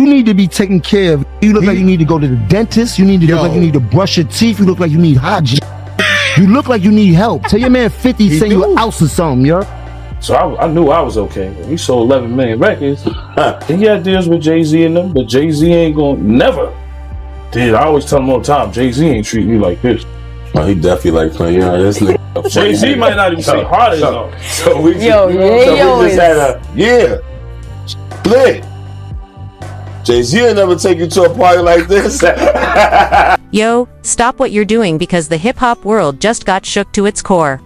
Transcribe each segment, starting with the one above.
need to be taken care of. You look like you need to go to the dentist. You need to look like you need to brush your teeth. You look like you need hygiene. You look like you need help. Tell your man 50 say you an ounce or something, yo. So I knew I was okay. He sold 11 million records. He had deals with Jay-Z in them, but Jay-Z ain't gonna never. Dude, I always tell him all the time, Jay-Z ain't treat me like this. Oh, he definitely like playing. Yeah, this nigga. Jay-Z might not even say hard as though. So we just had a split. Jay-Z will never take you to a party like this. Yo, stop what you're doing because the hip-hop world just got shook to its core.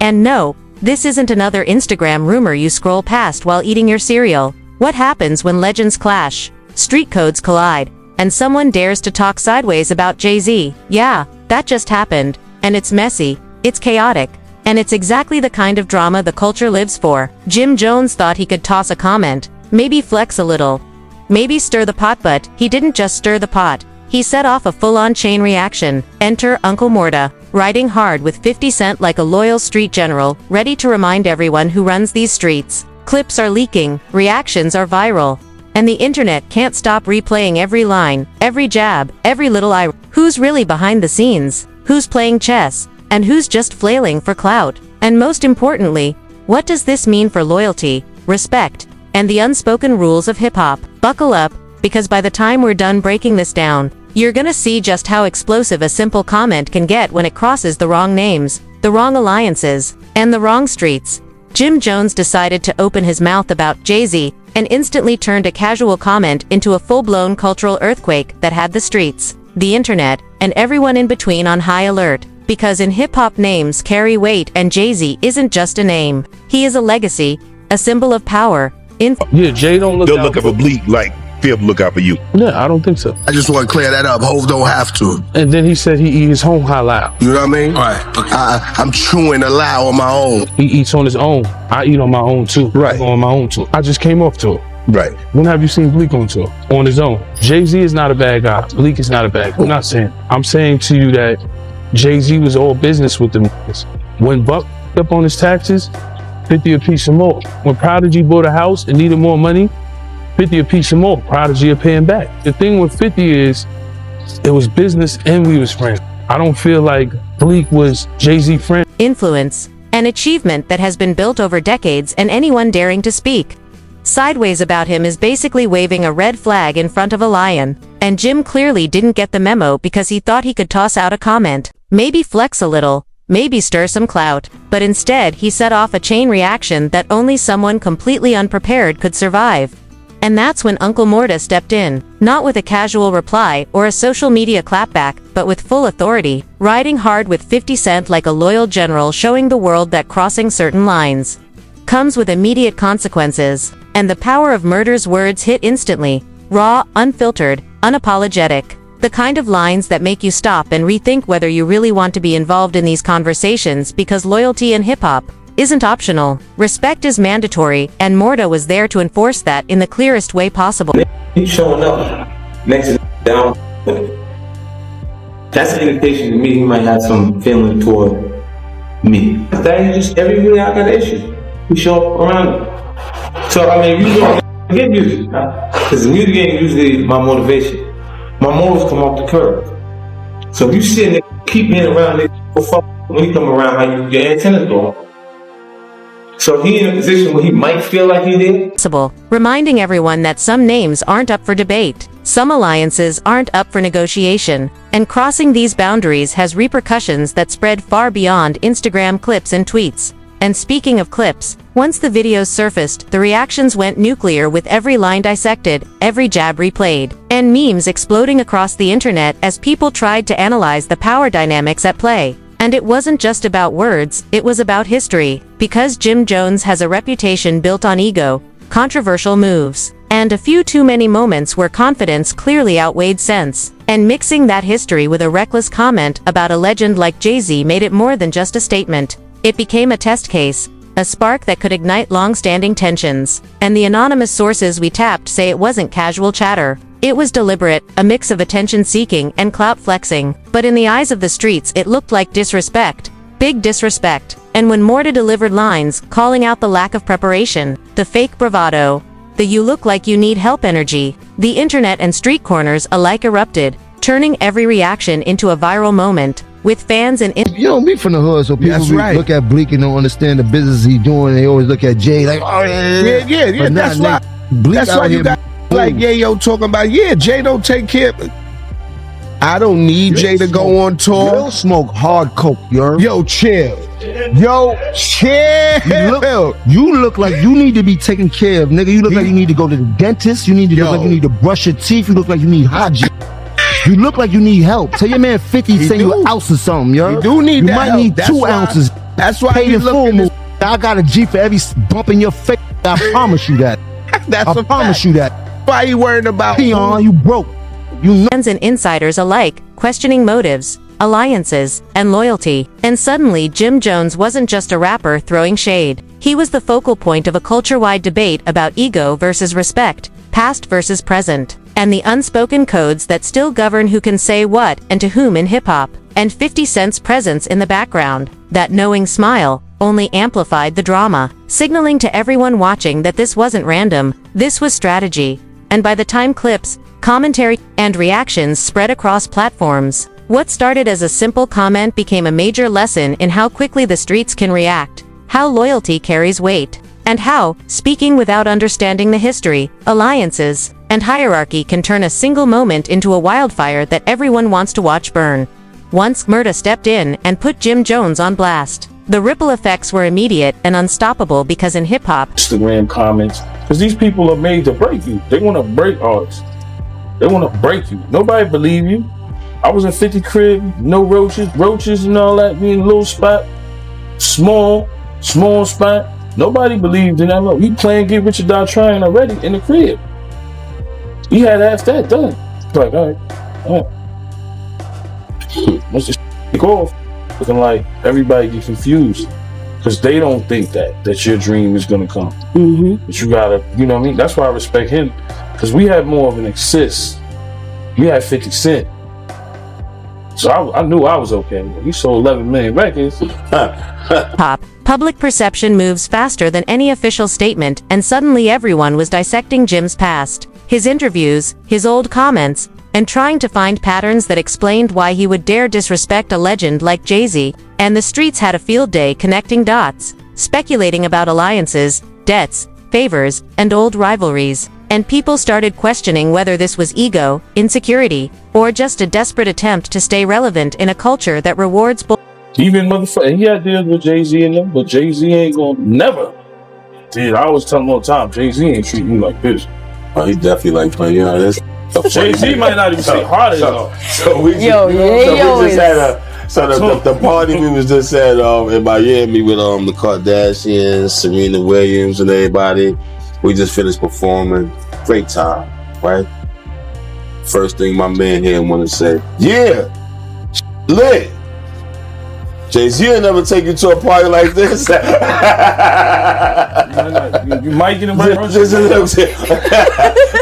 And no, this isn't another Instagram rumor you scroll past while eating your cereal. What happens when legends clash, street codes collide, and someone dares to talk sideways about Jay-Z? Yeah, that just happened, and it's messy, it's chaotic, and it's exactly the kind of drama the culture lives for. Jim Jones thought he could toss a comment, maybe flex a little, maybe stir the pot, but he didn't just stir the pot. He set off a full-on chain reaction. Enter Uncle Murda, riding hard with 50 Cent like a loyal street general, ready to remind everyone who runs these streets. Clips are leaking, reactions are viral, and the internet can't stop replaying every line, every jab, every little eye. Who's really behind the scenes? Who's playing chess? And who's just flailing for clout? And most importantly, what does this mean for loyalty, respect, and the unspoken rules of hip-hop? Buckle up, because by the time we're done breaking this down, you're gonna see just how explosive a simple comment can get when it crosses the wrong names, the wrong alliances, and the wrong streets. Jim Jones decided to open his mouth about Jay-Z and instantly turned a casual comment into a full-blown cultural earthquake that had the streets, the internet, and everyone in between on high alert. Because in hip-hop, names carry weight, and Jay-Z isn't just a name. He is a legacy, a symbol of power. Yeah, Jay don't look They'll look up a bleak like Fib look out for you. Yeah, I don't think so. I just want to clear that up. Hov don't have to. And then he said he eat his home halal. You know what I mean? Right. Okay. I'm chewing halal on my own. He eats on his own. I eat on my own too. Right. I go on my own too. I just came off tour. Right. When have you seen Bleak on tour? On his own. Jay-Z is not a bad guy. Bleak is not a bad guy. I'm not saying. I'm saying to you that Jay-Z was all business with them. When Buck up on his taxes, 50 a piece or more. When Prodigy bought a house and needed more money, 50 a piece or more. Prodigy are paying back. The thing with 50 is, it was business and we was friends. I don't feel like Bleak was Jay-Z friend. Influence, an achievement that has been built over decades, and anyone daring to speak sideways about him is basically waving a red flag in front of a lion. And Jim clearly didn't get the memo because he thought he could toss out a comment, maybe flex a little, maybe stir some clout, but instead he set off a chain reaction that only someone completely unprepared could survive. And that's when Uncle Murda stepped in, not with a casual reply or a social media clapback, but with full authority, riding hard with 50 Cent like a loyal general, showing the world that crossing certain lines comes with immediate consequences. And the power of Murda's words hit instantly, raw, unfiltered, unapologetic. The kind of lines that make you stop and rethink whether you really want to be involved in these conversations, because loyalty in hip-hop isn't optional. Respect is mandatory, and Murda was there to enforce that in the clearest way possible. He's showing up next to down. That's an indication to me he might have some feeling toward me. That he just, every video I got issues, we show up around me. So I mean, you don't get music, because the music ain't usually my motivation. My morals come off the curb. So if you sitting there, keep being around it, when you come around, like your antennas go off. So he in a position where he might feel like he did. Reminding everyone that some names aren't up for debate, some alliances aren't up for negotiation, and crossing these boundaries has repercussions that spread far beyond Instagram clips and tweets. And speaking of clips, once the videos surfaced, the reactions went nuclear, with every line dissected, every jab replayed, and memes exploding across the internet as people tried to analyze the power dynamics at play. And it wasn't just about words, it was about history, because Jim Jones has a reputation built on ego, controversial moves, and a few too many moments where confidence clearly outweighed sense. And mixing that history with a reckless comment about a legend like Jay-Z made it more than just a statement. It became a test case, a spark that could ignite long-standing tensions. And the anonymous sources we tapped say it wasn't casual chatter. It was deliberate, a mix of attention-seeking and clout flexing. But in the eyes of the streets, it looked like disrespect. Big disrespect. And when Murda delivered lines, calling out the lack of preparation, the fake bravado, The "you look like you need help" energy. The internet and street corners alike erupted, turning every reaction into a viral moment, with fans and You know, me from the hood, so people look at Bleak and don't understand the business he's doing. They always look at Jay like, oh yeah. But That's why. Bleak That's why you got like Yayo talking about Jay don't take care. I don't need Jay to go on tour. Real smoke hard coke, Yo, chill. You look like you need to be taken care of, nigga. You look like you need to go to the dentist. You need to look like you need to brush your teeth. You look like you need hygiene. You look like you need help. Tell your man 50 say you an ounce or something, yo. You do need You that might help. need That's 2 why- ounces. That's why Paid you in full. look. I got a G for every bump in your face. I promise you that. That's I a promise fact. you that. Why you worrying about? Peon, you broke. You know. fans and insiders alike, questioning motives, alliances, and loyalty. And suddenly, Jim Jones wasn't just a rapper throwing shade. He was the focal point of a culture-wide debate about ego versus respect, past versus present, and the unspoken codes that still govern who can say what and to whom in hip-hop. And 50 Cent's presence in the background, that knowing smile, only amplified the drama, signaling to everyone watching that this wasn't random, this was strategy. And by the time clips, commentary, and reactions spread across platforms, what started as a simple comment became a major lesson in how quickly the streets can react, how loyalty carries weight, and how, speaking without understanding the history, alliances, and hierarchy can turn a single moment into a wildfire that everyone wants to watch burn. Once Murda stepped in and put Jim Jones on blast, the ripple effects were immediate and unstoppable because in hip-hop, Instagram comments, because these people are made to break you. They want to break artists. They want to break you. Nobody believe you. I was in 50 crib, no roaches and all that, being a little spot, small spot. Nobody believed in that. Look, we playing Get Rich or Die Trying already in the crib. We had half that done. Like, all right. Once this go off, looking like everybody get confused because they don't think that your dream is gonna come. But you gotta, you know what I mean? That's why I respect him, because we had more of an assist. We had 50 Cent. So I knew I was okay. He sold 11 million records. pop, public perception moves faster than any official statement, and suddenly everyone was dissecting Jim's past, his interviews, his old comments, and trying to find patterns that explained why he would dare disrespect a legend like Jay-Z. And the streets had a field day connecting dots, speculating about alliances, debts, favors, and old rivalries. And people started questioning whether this was ego, insecurity, or just a desperate attempt to stay relevant in a culture that rewards Even motherfucker, he had deals with Jay-Z and them, but Jay-Z ain't gonna never. Dude, I always tell him all the time, Jay-Z ain't treating me like this. Oh, he definitely like playing. You know, this. Jay-Z might not even say hard as all. So we just had the party we was just at in Miami with the Kardashians, Serena Williams, and everybody. We just finished performing. Great time, right? First thing my man here want to say, yeah, lit. Jay-Z will never take you to a party like this. You might get invited.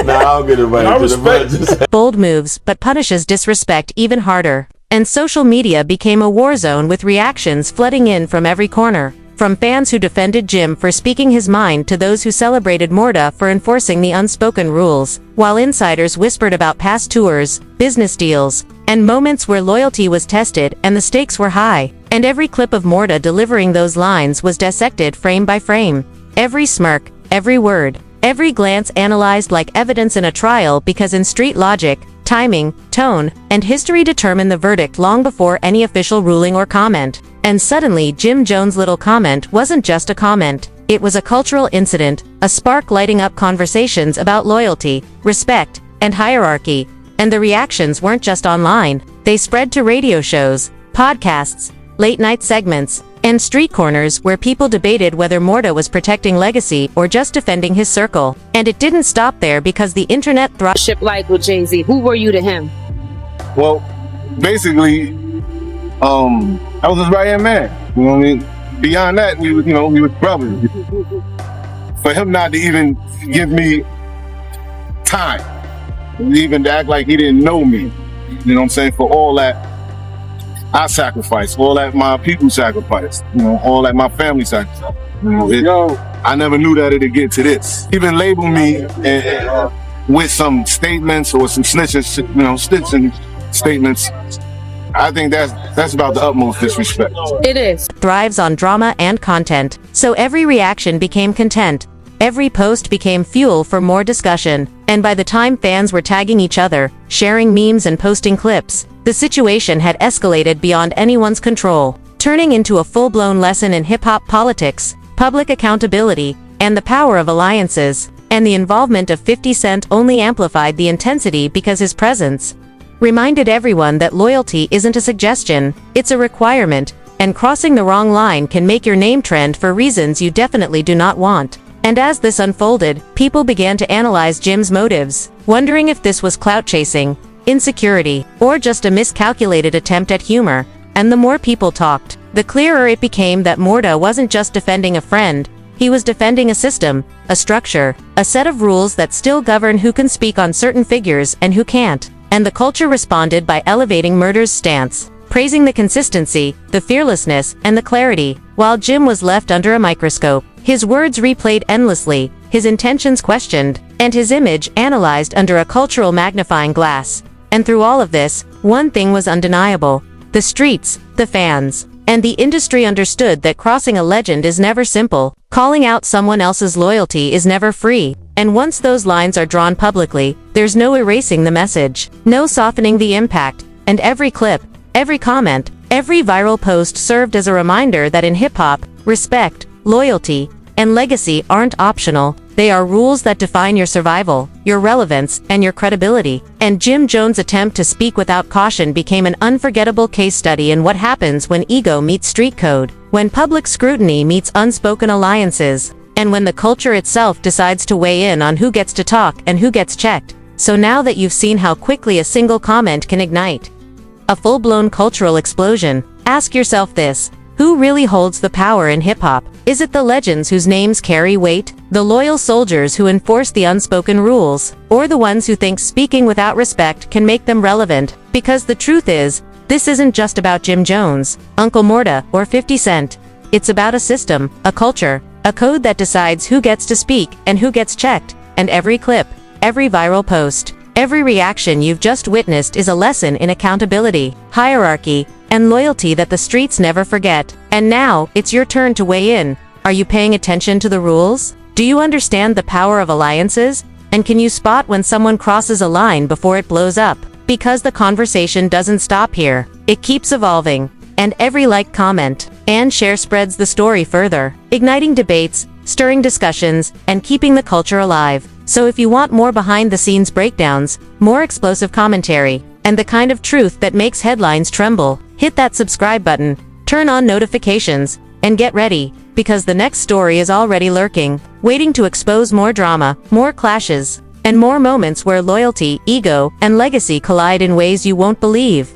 Nah, I don't get invited. I respect bold moves, but punishes disrespect even harder. And social media became a war zone with reactions flooding in from every corner. From fans who defended Jim for speaking his mind to those who celebrated Murda for enforcing the unspoken rules, while insiders whispered about past tours, business deals, and moments where loyalty was tested and the stakes were high. And every clip of Murda delivering those lines was dissected frame by frame. Every smirk, every word, every glance analyzed like evidence in a trial, because in street logic, timing, tone, and history determine the verdict long before any official ruling or comment. And suddenly Jim Jones' little comment wasn't just a comment. It was a cultural incident, a spark lighting up conversations about loyalty, respect, and hierarchy. And the reactions weren't just online. They spread to radio shows, podcasts, late-night segments, and street corners where people debated whether Murda was protecting legacy or just defending his circle. And it didn't stop there, because the internet ship like with Jay-Z. Who were you to him? Well, basically, I was his right-hand man. You know what I mean? Beyond that, we was brothers. For him not to even give me time, even to act like he didn't know me, you know what I'm saying? For all that I sacrificed, all that my people sacrificed, all that my family sacrificed. I never knew that it'd get to this. Even label me with some statements or some snitching statements. I think that's about the utmost disrespect. It is. Thrives on drama and content. So every reaction became content. Every post became fuel for more discussion. And by the time fans were tagging each other, sharing memes and posting clips, the situation had escalated beyond anyone's control, turning into a full-blown lesson in hip-hop politics, public accountability, and the power of alliances. And the involvement of 50 Cent only amplified the intensity because his presence reminded everyone that loyalty isn't a suggestion, it's a requirement, and crossing the wrong line can make your name trend for reasons you definitely do not want. And as this unfolded, people began to analyze Jim's motives, wondering if this was clout chasing, insecurity, or just a miscalculated attempt at humor. And the more people talked, the clearer it became that Murda wasn't just defending a friend, he was defending a system, a structure, a set of rules that still govern who can speak on certain figures and who can't. And the culture responded by elevating Murda's stance, praising the consistency, the fearlessness, and the clarity, while Jim was left under a microscope, his words replayed endlessly, his intentions questioned, and his image analyzed under a cultural magnifying glass. And through all of this, one thing was undeniable. The streets, the fans, and the industry understood that crossing a legend is never simple, calling out someone else's loyalty is never free. And once those lines are drawn publicly, there's no erasing the message, no softening the impact, and every clip, every comment, every viral post served as a reminder that in hip-hop, respect, loyalty, and legacy aren't optional, they are rules that define your survival, your relevance, and your credibility. And Jim Jones' attempt to speak without caution became an unforgettable case study in what happens when ego meets street code, when public scrutiny meets unspoken alliances, and when the culture itself decides to weigh in on who gets to talk and who gets checked. So now that you've seen how quickly a single comment can ignite a full-blown cultural explosion, ask yourself this: who really holds the power in hip-hop? Is it the legends whose names carry weight, the loyal soldiers who enforce the unspoken rules, or the ones who think speaking without respect can make them relevant? Because the truth is, this isn't just about Jim Jones, Uncle Murda, or 50 Cent. It's about a system, a culture, a code that decides who gets to speak and who gets checked. And every clip, every viral post, every reaction you've just witnessed is a lesson in accountability, hierarchy, and loyalty that the streets never forget. And now, it's your turn to weigh in. Are you paying attention to the rules? Do you understand the power of alliances? And can you spot when someone crosses a line before it blows up? Because the conversation doesn't stop here. It keeps evolving. And every like, comment, and share spreads the story further, igniting debates, stirring discussions, and keeping the culture alive. So if you want more behind-the-scenes breakdowns, more explosive commentary, and the kind of truth that makes headlines tremble, hit that subscribe button, turn on notifications, and get ready, because the next story is already lurking, waiting to expose more drama, more clashes, and more moments where loyalty, ego, and legacy collide in ways you won't believe.